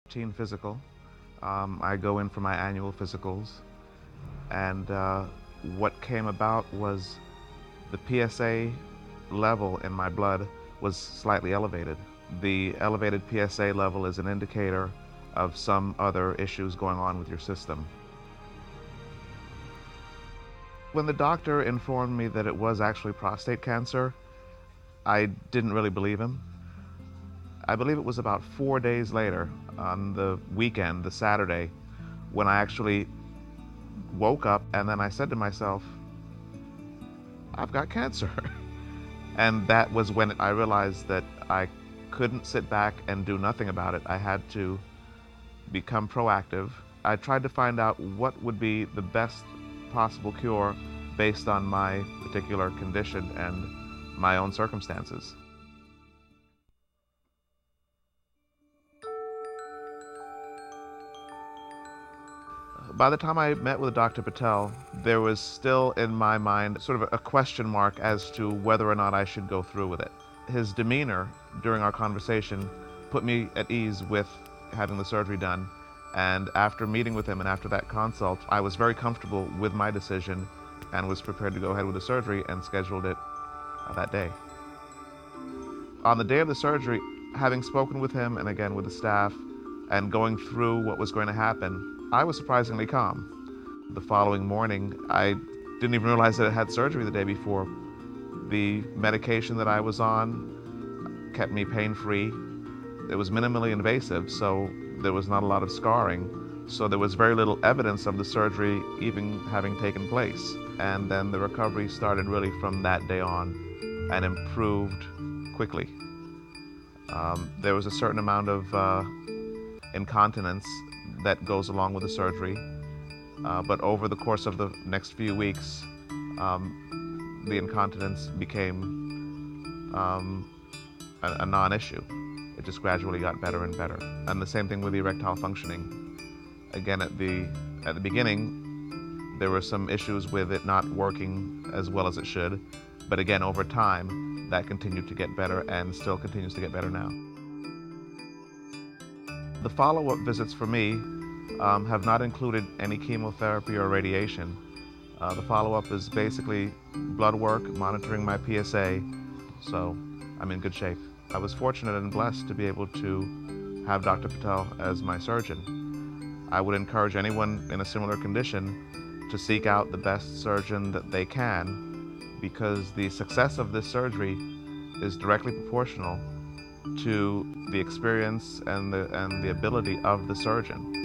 Routine physical. I go in for my annual physicals, and what came about was the PSA level in my blood was slightly elevated. The elevated PSA level is an indicator of some other issues going on with your system. When the doctor informed me that it was actually prostate cancer, I didn't really believe him. I believe it was about 4 days later, on the weekend, the Saturday, when I actually woke up and then I said to myself, I've got cancer. And that was when I realized that I couldn't sit back and do nothing about it. I had to become proactive. I tried to find out what would be the best possible cure based on my particular condition and my own circumstances. By the time I met with Dr. Patel, there was still in my mind sort of a question mark as to whether or not I should go through with it. His demeanor during our conversation put me at ease with having the surgery done. And after meeting with him and after that consult, I was very comfortable with my decision and was prepared to go ahead with the surgery and scheduled it that day. On the day of the surgery, having spoken with him and again with the staff and going through what was going to happen, I was surprisingly calm. The following morning, I didn't even realize that I had surgery the day before. The medication that I was on kept me pain-free. It was minimally invasive, so there was not a lot of scarring. So there was very little evidence of the surgery even having taken place. And then the recovery started really from that day on and improved quickly. There was a certain amount of incontinence that goes along with the surgery, but over the course of the next few weeks, the incontinence became a non-issue. It just gradually got better and better. And the same thing with the erectile functioning. Again, at the beginning, there were some issues with it not working as well as it should, but again, over time, that continued to get better and still continues to get better now. The follow-up visits for me have not included any chemotherapy or radiation. The follow-up is basically blood work, monitoring my PSA, so I'm in good shape. I was fortunate and blessed to be able to have Dr. Patel as my surgeon. I would encourage anyone in a similar condition to seek out the best surgeon that they can, because the success of this surgery is directly proportional to the experience and the ability of the surgeon.